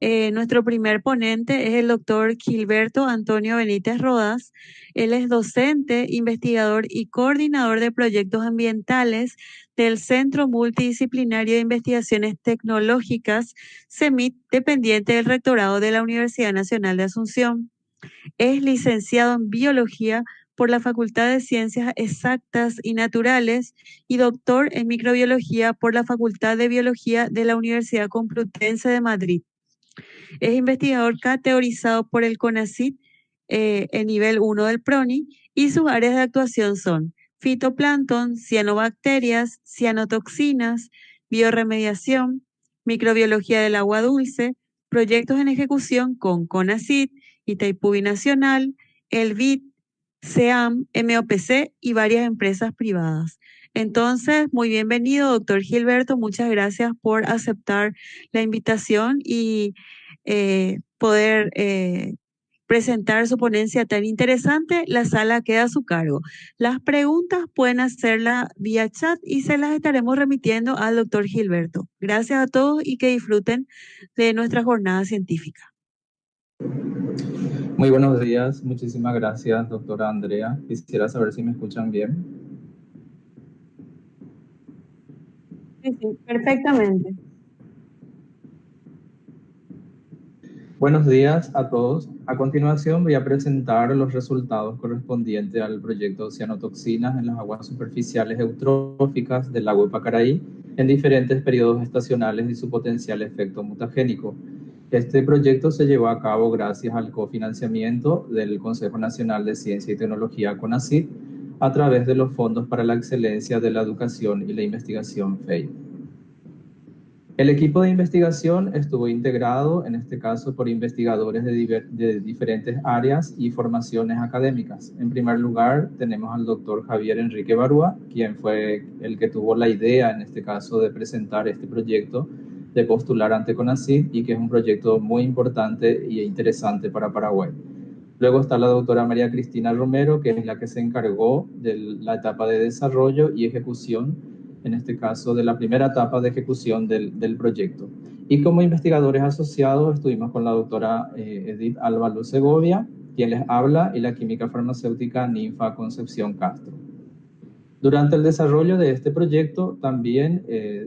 Nuestro primer ponente es el doctor Gilberto Antonio Benítez Rodas. Él es docente, investigador y coordinador de proyectos ambientales del Centro Multidisciplinario de Investigaciones Tecnológicas, CEMIT, dependiente del Rectorado de la Universidad Nacional de Asunción. Es licenciado en Biología por la Facultad de Ciencias Exactas y Naturales y doctor en Microbiología por la Facultad de Biología de la Universidad Complutense de Madrid. Es investigador categorizado por el CONACYT en nivel 1 del PRONI y sus áreas de actuación son fitoplancton, cianobacterias, cianotoxinas, bioremediación, microbiología del agua dulce, proyectos en ejecución con CONACYT, Itaipú Binacional, el BID, SEAM, MOPC y varias empresas privadas. Entonces, muy bienvenido, doctor Gilberto. Muchas gracias por aceptar la invitación y poder presentar su ponencia tan interesante. La sala queda a su cargo. Las preguntas pueden hacerlas vía chat y se las estaremos remitiendo al doctor Gilberto. Gracias a todos y que disfruten de nuestra jornada científica. Muy buenos días, muchísimas gracias, doctora Andrea. Quisiera saber si me escuchan bien. Sí, perfectamente. Buenos días a todos. A continuación voy a presentar los resultados correspondientes al proyecto Cianotoxinas en las aguas superficiales eutróficas del lago de Pacaraí en diferentes periodos estacionales y su potencial efecto mutagénico. Este proyecto se llevó a cabo gracias al cofinanciamiento del Consejo Nacional de Ciencia y Tecnología CONACYT a través de los Fondos para la Excelencia de la Educación y la Investigación FEI. El equipo de investigación estuvo integrado, en este caso, por investigadores de diferentes áreas y formaciones académicas. En primer lugar, tenemos al doctor Javier Enrique Barúa, quien fue el que tuvo la idea, en este caso, de presentar este proyecto, de postular ante CONACYT, y que es un proyecto muy importante e interesante para Paraguay. Luego está la doctora María Cristina Romero, que es la que se encargó de la etapa de desarrollo y ejecución, en este caso de la primera etapa de ejecución del proyecto. Y como investigadores asociados estuvimos con la doctora Edith Álvaro Segovia, quien les habla, y la química farmacéutica Ninfa Concepción Castro. Durante el desarrollo de este proyecto también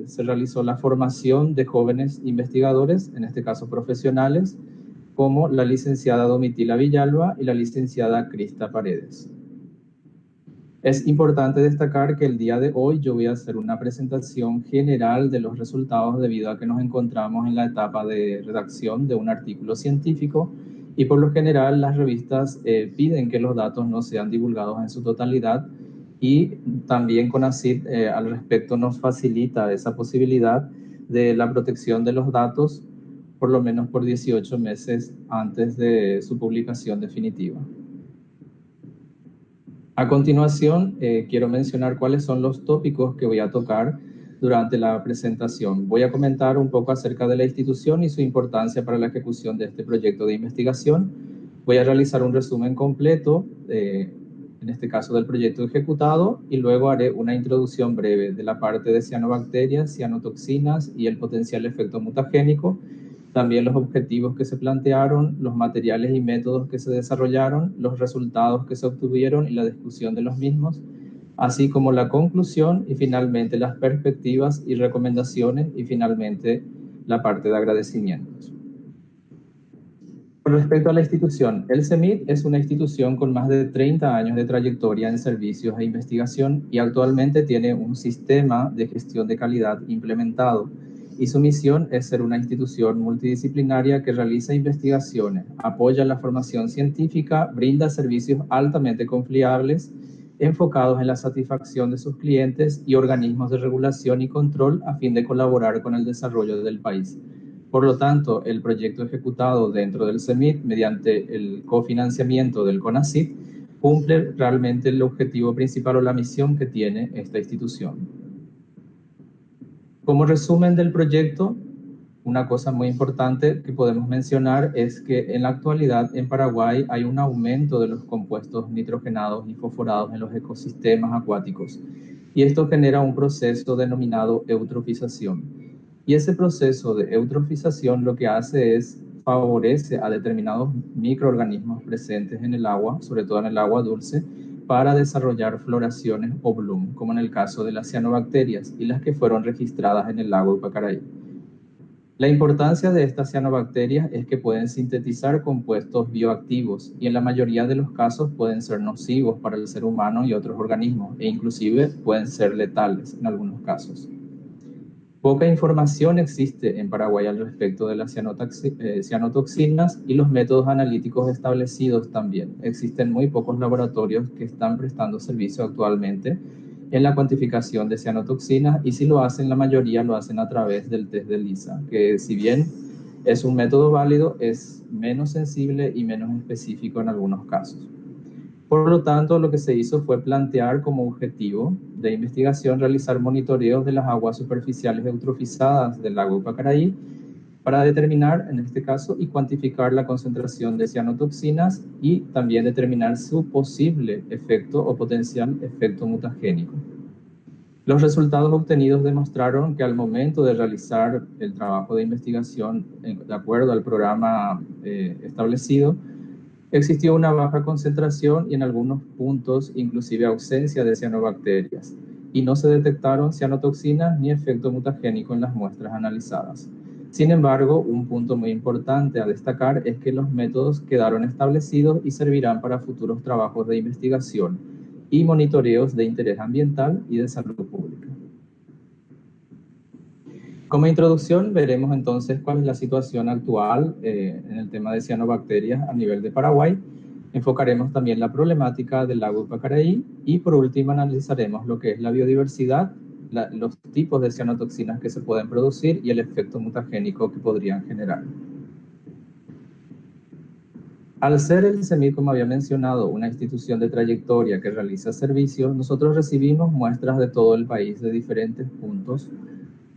se realizó la formación de jóvenes investigadores, en este caso profesionales, como la licenciada Domitila Villalba y la licenciada Crista Paredes. Es importante destacar que el día de hoy yo voy a hacer una presentación general de los resultados debido a que nos encontramos en la etapa de redacción de un artículo científico y por lo general las revistas piden que los datos no sean divulgados en su totalidad y también CONACYT al respecto nos facilita esa posibilidad de la protección de los datos por lo menos por 18 meses antes de su publicación definitiva. A continuación, quiero mencionar cuáles son los tópicos que voy a tocar durante la presentación. Voy a comentar un poco acerca de la institución y su importancia para la ejecución de este proyecto de investigación. Voy a realizar un resumen completo, en este caso del proyecto ejecutado, y luego haré una introducción breve de la parte de cianobacterias, cianotoxinas y el potencial efecto mutagénico, también los objetivos que se plantearon, los materiales y métodos que se desarrollaron, los resultados que se obtuvieron y la discusión de los mismos, así como la conclusión y finalmente las perspectivas y recomendaciones y finalmente la parte de agradecimientos. Con respecto a la institución, el CEMIT es una institución con más de 30 años de trayectoria en servicios e investigación y actualmente tiene un sistema de gestión de calidad implementado, y su misión es ser una institución multidisciplinaria que realiza investigaciones, apoya la formación científica, brinda servicios altamente confiables, enfocados en la satisfacción de sus clientes y organismos de regulación y control a fin de colaborar con el desarrollo del país. Por lo tanto, el proyecto ejecutado dentro del CEMIT mediante el cofinanciamiento del CONACYT cumple realmente el objetivo principal o la misión que tiene esta institución. Como resumen del proyecto, una cosa muy importante que podemos mencionar es que en la actualidad en Paraguay hay un aumento de los compuestos nitrogenados y fosforados en los ecosistemas acuáticos, y esto genera un proceso denominado eutrofización. Y ese proceso de eutrofización lo que hace es favorece a determinados microorganismos presentes en el agua, sobre todo en el agua dulce, para desarrollar floraciones o bloom, como en el caso de las cianobacterias y las que fueron registradas en el lago Ypacaraí. La importancia de estas cianobacterias es que pueden sintetizar compuestos bioactivos y en la mayoría de los casos pueden ser nocivos para el ser humano y otros organismos e inclusive pueden ser letales en algunos casos. Poca información existe en Paraguay al respecto de las cianotoxinas y los métodos analíticos establecidos también. Existen muy pocos laboratorios que están prestando servicio actualmente en la cuantificación de cianotoxinas y si lo hacen, la mayoría lo hacen a través del test de ELISA, que si bien es un método válido, es menos sensible y menos específico en algunos casos. Por lo tanto, lo que se hizo fue plantear como objetivo de investigación realizar monitoreos de las aguas superficiales eutrofizadas del lago Ypacaraí para determinar, en este caso, y cuantificar la concentración de cianotoxinas y también determinar su posible efecto o potencial efecto mutagénico. Los resultados obtenidos demostraron que al momento de realizar el trabajo de investigación de acuerdo al programa establecido, existió una baja concentración y en algunos puntos inclusive ausencia de cianobacterias y no se detectaron cianotoxinas ni efecto mutagénico en las muestras analizadas. Sin embargo, un punto muy importante a destacar es que los métodos quedaron establecidos y servirán para futuros trabajos de investigación y monitoreos de interés ambiental y de salud pública. Como introducción, veremos entonces cuál es la situación actual en el tema de cianobacterias a nivel de Paraguay. Enfocaremos también la problemática del lago Ypacaraí y por último analizaremos lo que es la biodiversidad, los tipos de cianotoxinas que se pueden producir y el efecto mutagénico que podrían generar. Al ser el CEMID, como había mencionado, una institución de trayectoria que realiza servicios, nosotros recibimos muestras de todo el país, de diferentes puntos,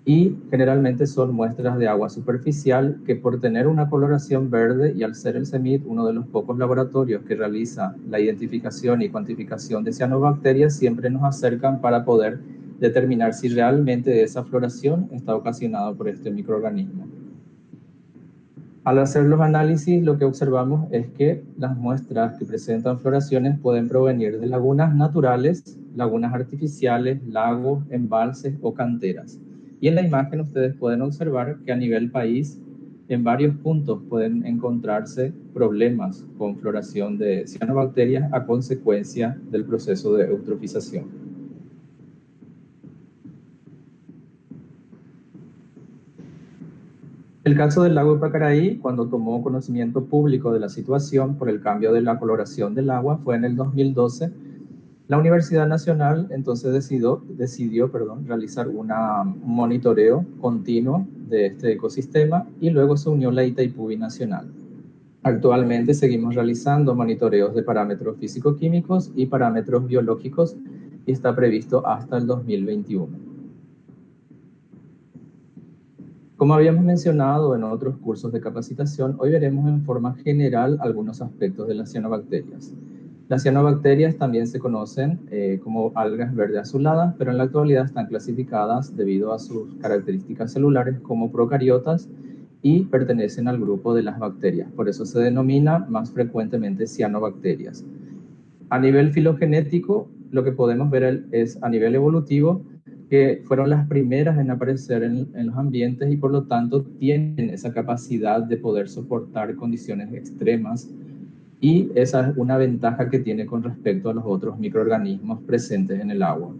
y generalmente son muestras de agua superficial que por tener una coloración verde y al ser el CEMID uno de los pocos laboratorios que realiza la identificación y cuantificación de cianobacterias, siempre nos acercan para poder determinar si realmente esa floración está ocasionada por este microorganismo. Al hacer los análisis, lo que observamos es que las muestras que presentan floraciones pueden provenir de lagunas naturales, lagunas artificiales, lagos, embalses o canteras. Y en la imagen ustedes pueden observar que a nivel país, en varios puntos pueden encontrarse problemas con floración de cianobacterias a consecuencia del proceso de eutrofización. El caso del lago Ypacaraí, cuando tomó conocimiento público de la situación por el cambio de la coloración del agua, fue en el 2012. La Universidad Nacional entonces decidió realizar un monitoreo continuo de este ecosistema y luego se unió la Itaipú Binacional. Actualmente seguimos realizando monitoreos de parámetros físico-químicos y parámetros biológicos y está previsto hasta el 2021. Como habíamos mencionado en otros cursos de capacitación, hoy veremos en forma general algunos aspectos de las cianobacterias. Las cianobacterias también se conocen como algas verde azuladas, pero en la actualidad están clasificadas debido a sus características celulares como procariotas y pertenecen al grupo de las bacterias. Por eso se denomina más frecuentemente cianobacterias. A nivel filogenético, lo que podemos ver es a nivel evolutivo que fueron las primeras en aparecer en los ambientes y por lo tanto tienen esa capacidad de poder soportar condiciones extremas. Y esa es una ventaja que tiene con respecto a los otros microorganismos presentes en el agua.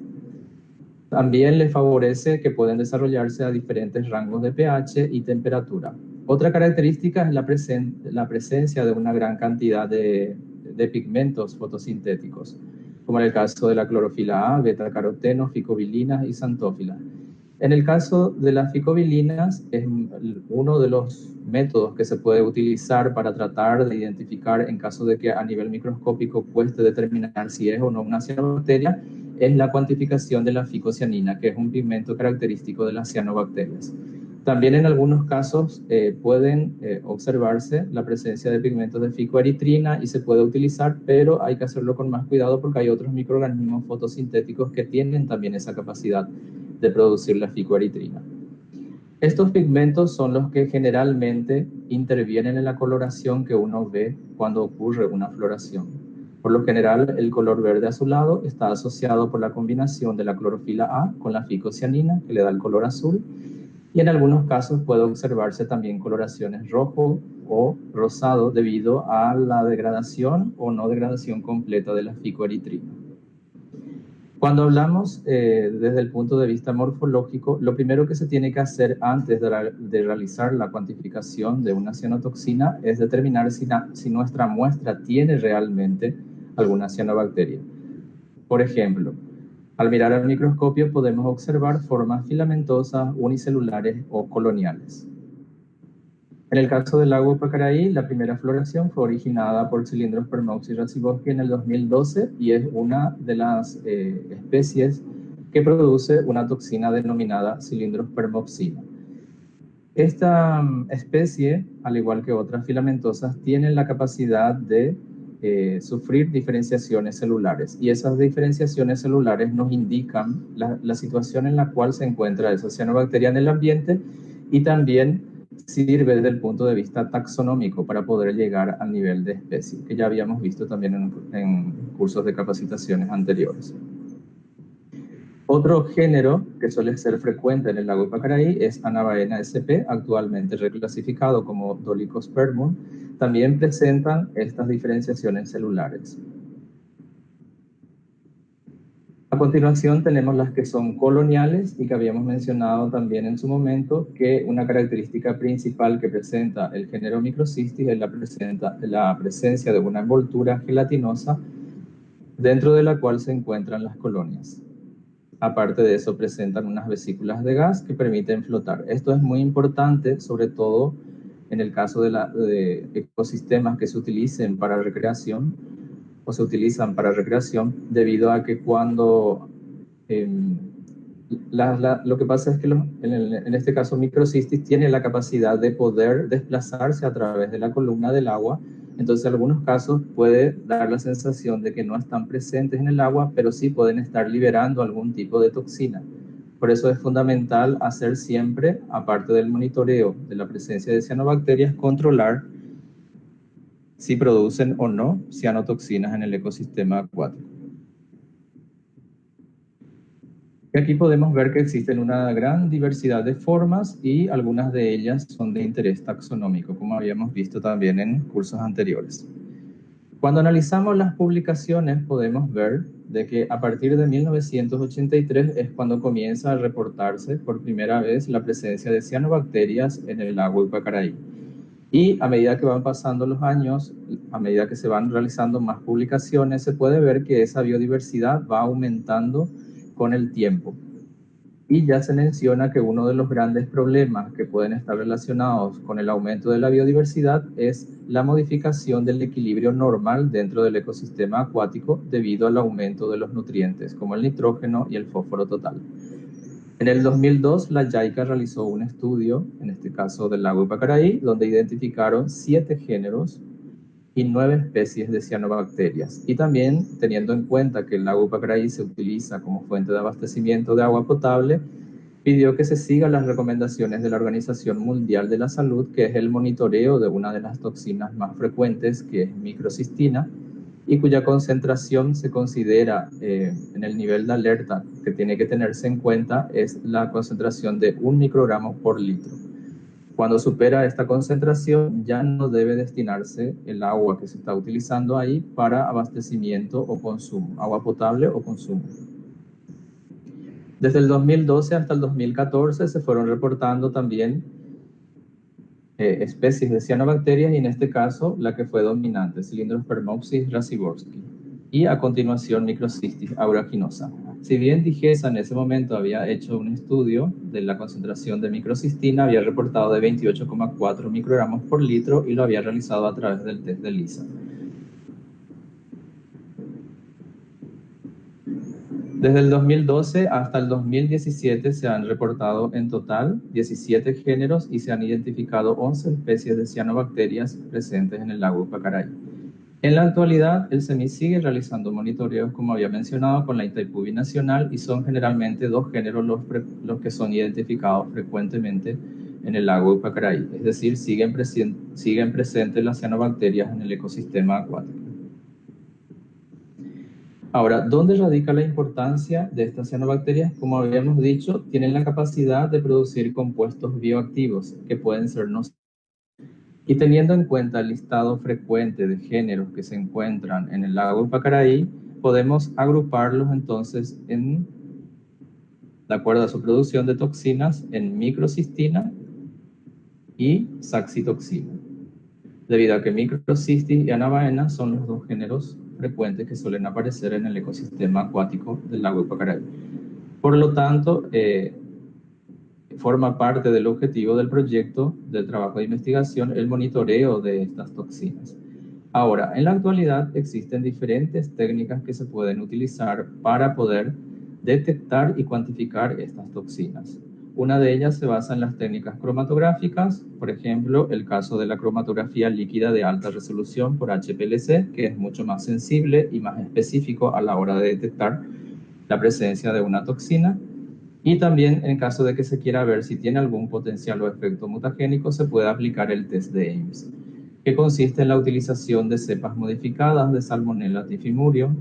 También les favorece que pueden desarrollarse a diferentes rangos de pH y temperatura. Otra característica es la presencia de una gran cantidad de pigmentos fotosintéticos, como en el caso de la clorofila A, betacaroteno, ficobilinas y xantófilas. En el caso de las ficobilinas, es uno de los métodos que se puede utilizar para tratar de identificar, en caso de que a nivel microscópico cueste determinar si es o no una cianobacteria, es la cuantificación de la ficocianina, que es un pigmento característico de las cianobacterias. También en algunos casos pueden observarse la presencia de pigmentos de ficoeritrina y se puede utilizar, pero hay que hacerlo con más cuidado porque hay otros microorganismos fotosintéticos que tienen también esa capacidad de producir la ficoeritrina. Estos pigmentos son los que generalmente intervienen en la coloración que uno ve cuando ocurre una floración. Por lo general, el color verde azulado está asociado por la combinación de la clorofila A con la ficocianina, que le da el color azul, y en algunos casos puede observarse también coloraciones rojo o rosado debido a la degradación o no degradación completa de la ficoeritrina. Cuando hablamos desde el punto de vista morfológico, lo primero que se tiene que hacer antes de realizar la cuantificación de una cianotoxina es determinar si nuestra muestra tiene realmente alguna cianobacteria. Por ejemplo, al mirar al microscopio podemos observar formas filamentosas, unicelulares o coloniales. En el caso del lago Pacaraí, la primera floración fue originada por Cylindrospermoxis racevoski en el 2012 y es una de las especies que produce una toxina denominada Cylindrospermoxina. Esta especie, al igual que otras filamentosas, tiene la capacidad de sufrir diferenciaciones celulares, y esas diferenciaciones celulares nos indican la situación en la cual se encuentra esa cianobacteria en el ambiente, y también sirve desde el punto de vista taxonómico para poder llegar al nivel de especie, que ya habíamos visto también en cursos de capacitaciones anteriores. Otro género que suele ser frecuente en el lago Pacaraí es Anabaena sp, actualmente reclasificado como Dolichospermum. También presentan estas diferenciaciones celulares. A continuación tenemos las que son coloniales y que habíamos mencionado también en su momento, que una característica principal que presenta el género Microcystis es la presencia de una envoltura gelatinosa dentro de la cual se encuentran las colonias. Aparte de eso, presentan unas vesículas de gas que permiten flotar. Esto es muy importante, sobre todo en el caso de ecosistemas que se utilicen para recreación o se utilizan para recreación, debido a que cuando lo que pasa es que en este caso Microcystis tiene la capacidad de poder desplazarse a través de la columna del agua. Entonces en algunos casos puede dar la sensación de que no están presentes en el agua, pero sí pueden estar liberando algún tipo de toxina. Por eso es fundamental hacer siempre, aparte del monitoreo de la presencia de cianobacterias, controlar si producen o no cianotoxinas en el ecosistema acuático. Y aquí podemos ver que existen una gran diversidad de formas y algunas de ellas son de interés taxonómico, como habíamos visto también en cursos anteriores. Cuando analizamos las publicaciones podemos ver de que a partir de 1983 es cuando comienza a reportarse por primera vez la presencia de cianobacterias en el lago Pacaraí. Y a medida que van pasando los años, a medida que se van realizando más publicaciones, se puede ver que esa biodiversidad va aumentando con el tiempo. Y ya se menciona que uno de los grandes problemas que pueden estar relacionados con el aumento de la biodiversidad es la modificación del equilibrio normal dentro del ecosistema acuático debido al aumento de los nutrientes, como el nitrógeno y el fósforo total. En el 2002, la JICA realizó un estudio, en este caso del lago Pacaraí, donde identificaron 7 géneros y 9 especies de cianobacterias. Y también, teniendo en cuenta que el lago Pacaraí se utiliza como fuente de abastecimiento de agua potable, pidió que se sigan las recomendaciones de la Organización Mundial de la Salud, que es el monitoreo de una de las toxinas más frecuentes, que es microcistina, y cuya concentración se considera en el nivel de alerta que tiene que tenerse en cuenta es la concentración de 1 microgramo por litro. Cuando supera esta concentración ya no debe destinarse el agua que se está utilizando ahí para abastecimiento o consumo, agua potable o consumo. Desde el 2012 hasta el 2014 se fueron reportando también especies de cianobacterias, y en este caso la que fue dominante, Cylindrospermoxis racevoski, y a continuación Microcystis aeruginosa. Si bien DIGESA en ese momento había hecho un estudio de la concentración de microcistina, había reportado de 28,4 microgramos por litro y lo había realizado a través del test de ELISA. Desde el 2012 hasta el 2017 se han reportado en total 17 géneros y se han identificado 11 especies de cianobacterias presentes en el lago Pacaraí. En la actualidad, el CEMI sigue realizando monitoreos, como había mencionado, con la Itaipú Binacional, y son generalmente dos géneros los que son identificados frecuentemente en el lago de Pacaraí, es decir, siguen presentes las cianobacterias en el ecosistema acuático. Ahora, ¿dónde radica la importancia de estas cianobacterias? Como habíamos dicho, tienen la capacidad de producir compuestos bioactivos que pueden ser nocivos. Y teniendo en cuenta el listado frecuente de géneros que se encuentran en el lago Pacaraí, podemos agruparlos entonces de acuerdo a su producción de toxinas en microcistina y saxitoxina, debido a que microcistis y anabaena son los dos géneros frecuentes que suelen aparecer en el ecosistema acuático del lago Pacaraí. Por lo tanto, forma parte del objetivo del proyecto del trabajo de investigación el monitoreo de estas toxinas. Ahora, en la actualidad existen diferentes técnicas que se pueden utilizar para poder detectar y cuantificar estas toxinas. Una de ellas se basa en las técnicas cromatográficas, por ejemplo, el caso de la cromatografía líquida de alta resolución por HPLC, que es mucho más sensible y más específico a la hora de detectar la presencia de una toxina. Y también, en caso de que se quiera ver si tiene algún potencial o efecto mutagénico, se puede aplicar el test de Ames, que consiste en la utilización de cepas modificadas de Salmonella typhimurium,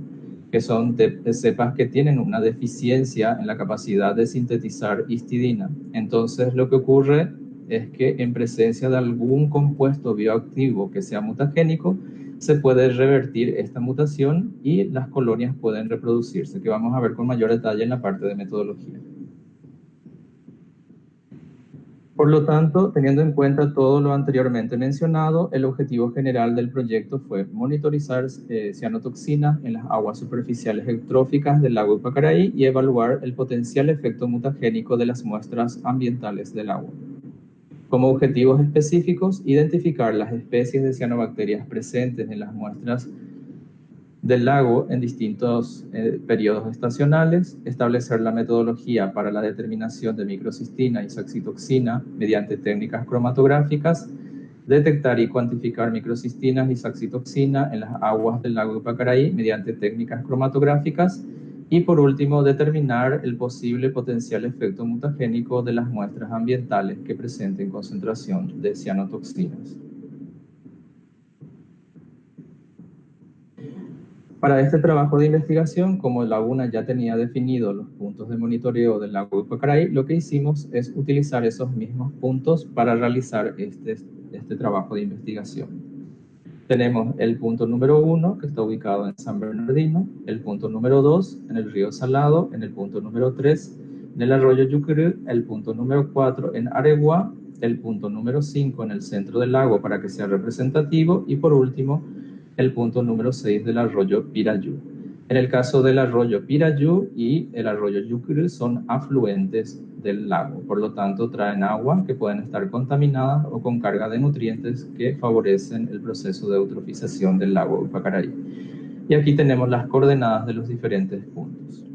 que son cepas que tienen una deficiencia en la capacidad de sintetizar histidina. Entonces, lo que ocurre es que en presencia de algún compuesto bioactivo que sea mutagénico, se puede revertir esta mutación y las colonias pueden reproducirse, que vamos a ver con mayor detalle en la parte de metodología. Por lo tanto, teniendo en cuenta todo lo anteriormente mencionado, el objetivo general del proyecto fue monitorizar cianotoxinas en las aguas superficiales eutróficas del lago Pacaraí y evaluar el potencial efecto mutagénico de las muestras ambientales del agua. Como objetivos específicos, identificar las especies de cianobacterias presentes en las muestras del lago en distintos periodos estacionales, establecer la metodología para la determinación de microcistina y saxitoxina mediante técnicas cromatográficas, detectar y cuantificar microcistinas y saxitoxina en las aguas del lago de Pacaraí mediante técnicas cromatográficas y, por último, determinar el posible potencial efecto mutagénico de las muestras ambientales que presenten concentración de cianotoxinas. Para este trabajo de investigación, como la UNA ya tenía definido los puntos de monitoreo del lago de Pacaraí, lo que hicimos es utilizar esos mismos puntos para realizar este trabajo de investigación. Tenemos el punto número 1, que está ubicado en San Bernardino, el punto número 2 en el río Salado, en el punto número 3 en el arroyo Yucurú, el punto número 4 en Areguá, el punto número 5 en el centro del lago para que sea representativo y por último el punto número 6 del arroyo Pirayú. En el caso del arroyo Pirayú y el arroyo Yucurú son afluentes del lago, por lo tanto traen agua que pueden estar contaminadas o con carga de nutrientes que favorecen el proceso de eutrofización del lago Pacaraí. Y aquí tenemos las coordenadas de los diferentes puntos.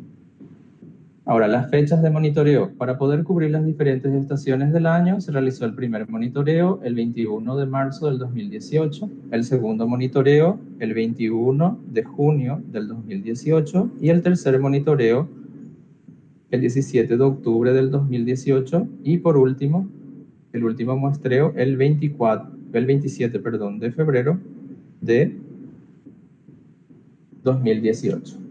Ahora, las fechas de monitoreo. Para poder cubrir las diferentes estaciones del año, se realizó el primer monitoreo el 21 de marzo del 2018, el segundo monitoreo el 21 de junio del 2018 y el tercer monitoreo el 17 de octubre del 2018 y por último, el último muestreo el 27 de febrero de 2018.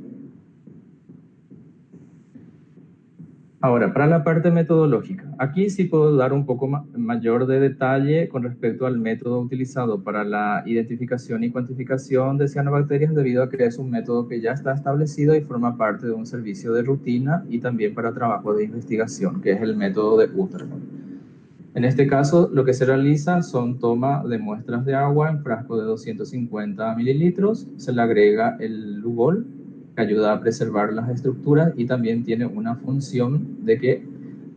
Ahora, para la parte metodológica, aquí sí puedo dar un poco mayor de detalle con respecto al método utilizado para la identificación y cuantificación de cianobacterias, debido a que es un método que ya está establecido y forma parte de un servicio de rutina y también para trabajo de investigación, que es el método de Uterman. En este caso, lo que se realiza son toma de muestras de agua en frasco de 250 mililitros, se le agrega el Lugol, que ayuda a preservar las estructuras y también tiene una función de que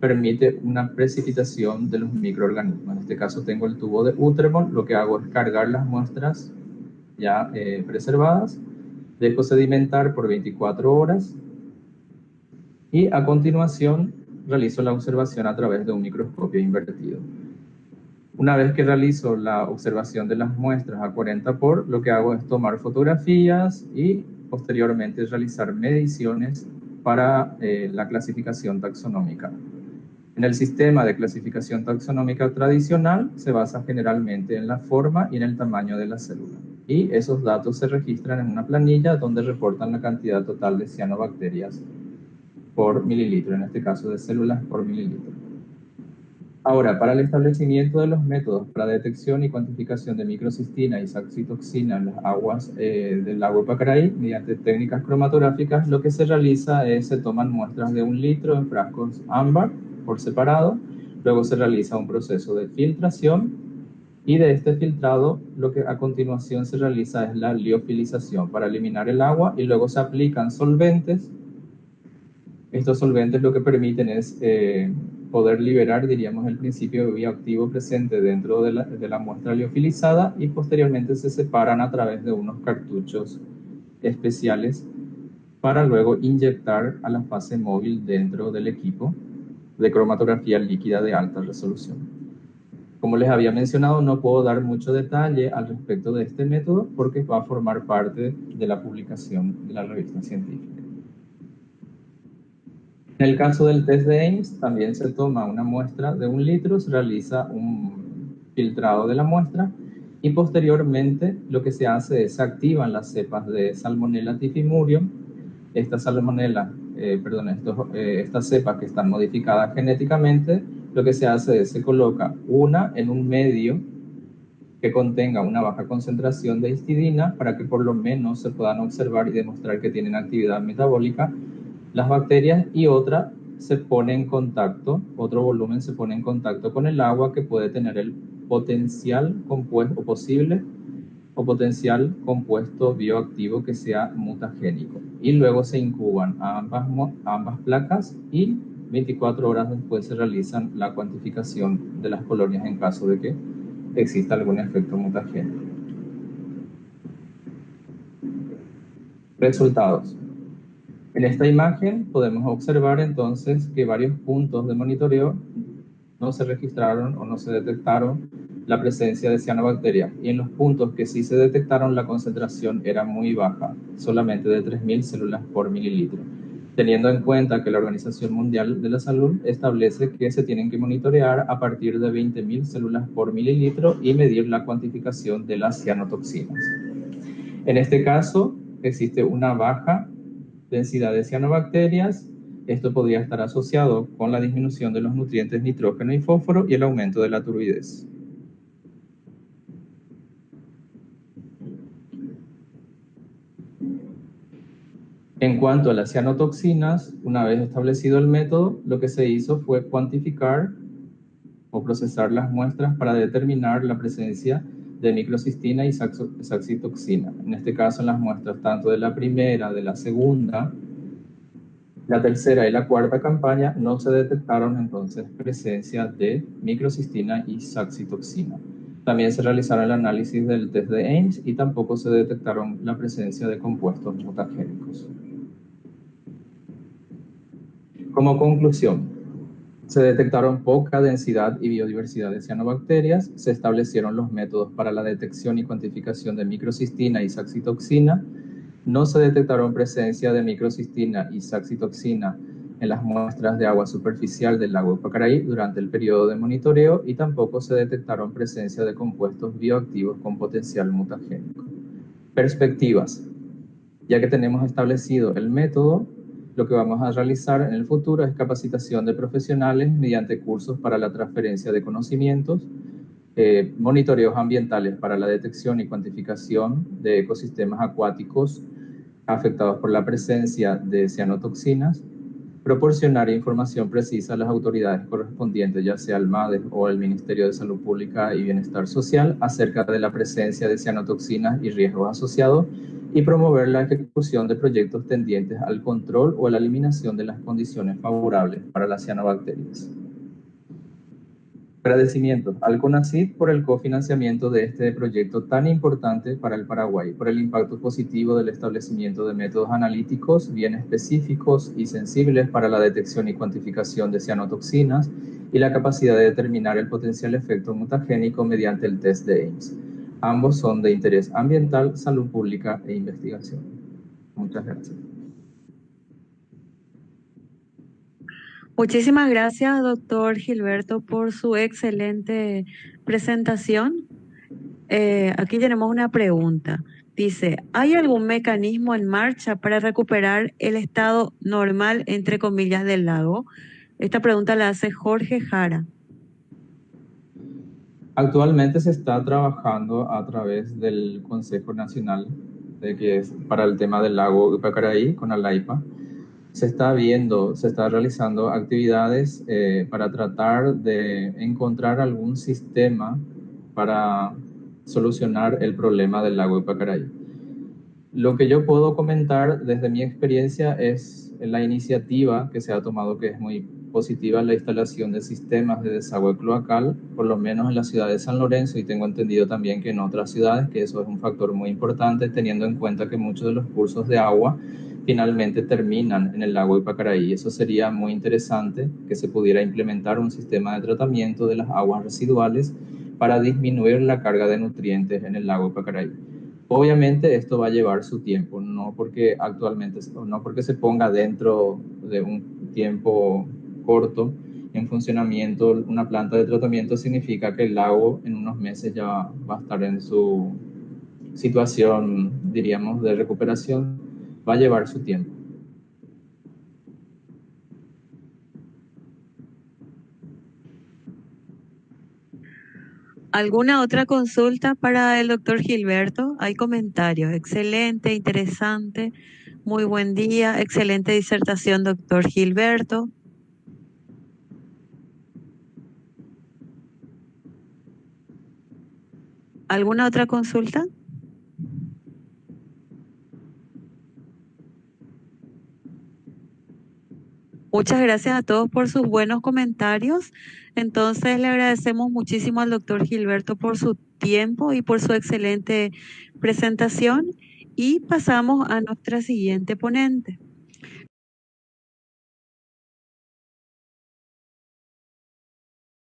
permite una precipitación de los microorganismos. En este caso tengo el tubo de Uterman, lo que hago es cargar las muestras ya preservadas, dejo sedimentar por 24 horas y a continuación realizo la observación a través de un microscopio invertido. Una vez que realizo la observación de las muestras a 40 por, lo que hago es tomar fotografías y posteriormente realizar mediciones para la clasificación taxonómica. En el sistema de clasificación taxonómica tradicional se basa generalmente en la forma y en el tamaño de la célula. Y esos datos se registran en una planilla donde reportan la cantidad total de cianobacterias por mililitro, en este caso de células por mililitro. Ahora, para el establecimiento de los métodos para detección y cuantificación de microcistina y saxitoxina en las aguas del lago Pacaraí, mediante técnicas cromatográficas, lo que se realiza es se toman muestras de 1 litro en frascos ámbar por separado, luego se realiza un proceso de filtración y de este filtrado lo que a continuación se realiza es la liofilización para eliminar el agua y luego se aplican solventes. Estos solventes lo que permiten es poder liberar, diríamos, el principio bioactivo presente dentro de la muestra liofilizada y posteriormente se separan a través de unos cartuchos especiales para luego inyectar a la fase móvil dentro del equipo de cromatografía líquida de alta resolución. Como les había mencionado, no puedo dar mucho detalle al respecto de este método porque va a formar parte de la publicación de la revista científica. En el caso del test de Ames, también se toma una muestra de 1 litro, se realiza un filtrado de la muestra y posteriormente lo que se hace es se activan las cepas de Salmonella typhimurium. Estas cepas que están modificadas genéticamente, lo que se hace es se coloca una en un medio que contenga una baja concentración de histidina para que por lo menos se puedan observar y demostrar que tienen actividad metabólica las bacterias, y otra se pone en contacto, otro volumen se pone en contacto con el agua que puede tener el potencial compuesto posible o potencial compuesto bioactivo que sea mutagénico. Y luego se incuban a ambas placas y 24 horas después se realizan la cuantificación de las colonias en caso de que exista algún efecto mutagénico. Resultados. En esta imagen podemos observar entonces que varios puntos de monitoreo no se registraron o no se detectaron la presencia de cianobacterias, y en los puntos que sí se detectaron la concentración era muy baja, solamente de 3.000 células por mililitro, teniendo en cuenta que la Organización Mundial de la Salud establece que se tienen que monitorear a partir de 20.000 células por mililitro y medir la cuantificación de las cianotoxinas. En este caso existe una baja densidad de cianobacterias. Esto podría estar asociado con la disminución de los nutrientes nitrógeno y fósforo y el aumento de la turbidez. En cuanto a las cianotoxinas, una vez establecido el método, lo que se hizo fue cuantificar o procesar las muestras para determinar la presencia de microcistina y saxitoxina. En este caso, en las muestras tanto de la primera, de la segunda, la tercera y la cuarta campaña no se detectaron entonces presencia de microcistina y saxitoxina. También se realizaron el análisis del test de Ames y tampoco se detectaron la presencia de compuestos mutagénicos. Como conclusión, se detectaron poca densidad y biodiversidad de cianobacterias, se establecieron los métodos para la detección y cuantificación de microcistina y saxitoxina, no se detectaron presencia de microcistina y saxitoxina en las muestras de agua superficial del lago Pacaraí durante el periodo de monitoreo y tampoco se detectaron presencia de compuestos bioactivos con potencial mutagénico. Perspectivas. Ya que tenemos establecido el método, lo que vamos a realizar en el futuro es capacitación de profesionales mediante cursos para la transferencia de conocimientos, monitoreos ambientales para la detección y cuantificación de ecosistemas acuáticos afectados por la presencia de cianotoxinas, proporcionar información precisa a las autoridades correspondientes, ya sea el MADES o el Ministerio de Salud Pública y Bienestar Social, acerca de la presencia de cianotoxinas y riesgos asociados, y promover la ejecución de proyectos tendientes al control o a la eliminación de las condiciones favorables para las cianobacterias. Agradecimientos al CONACYT por el cofinanciamiento de este proyecto tan importante para el Paraguay, por el impacto positivo del establecimiento de métodos analíticos bien específicos y sensibles para la detección y cuantificación de cianotoxinas y la capacidad de determinar el potencial efecto mutagénico mediante el test de Ames. Ambos son de interés ambiental, salud pública e investigación. Muchas gracias. Muchísimas gracias, doctor Gilberto, por su excelente presentación. Aquí tenemos una pregunta. Dice, ¿hay algún mecanismo en marcha para recuperar el estado normal, entre comillas, del lago? Esta pregunta la hace Jorge Jara. Actualmente se está trabajando a través del Consejo Nacional que es para el tema del lago Ipacaraí con ALAIPA. Se está realizando actividades para tratar de encontrar algún sistema para solucionar el problema del lago Ipacaraí. Lo que yo puedo comentar desde mi experiencia es la iniciativa que se ha tomado, que es muy positiva, la instalación de sistemas de desagüe cloacal, por lo menos en la ciudad de San Lorenzo, y tengo entendido también que en otras ciudades, que eso es un factor muy importante, teniendo en cuenta que muchos de los cursos de agua finalmente terminan en el lago Ipacaraí. Eso sería muy interesante, que se pudiera implementar un sistema de tratamiento de las aguas residuales para disminuir la carga de nutrientes en el lago Ipacaraí. Obviamente esto va a llevar su tiempo, no porque se ponga dentro de un tiempo corto en funcionamiento una planta de tratamiento significa que el lago en unos meses ya va a estar en su situación, diríamos, de recuperación. Va a llevar su tiempo. ¿Alguna otra consulta para el doctor Gilberto? Hay comentarios. Excelente, interesante. Muy buen día. Excelente disertación, doctor Gilberto. ¿Alguna otra consulta? Muchas gracias a todos por sus buenos comentarios. Entonces, le agradecemos muchísimo al doctor Gilberto por su tiempo y por su excelente presentación. Y pasamos a nuestra siguiente ponente.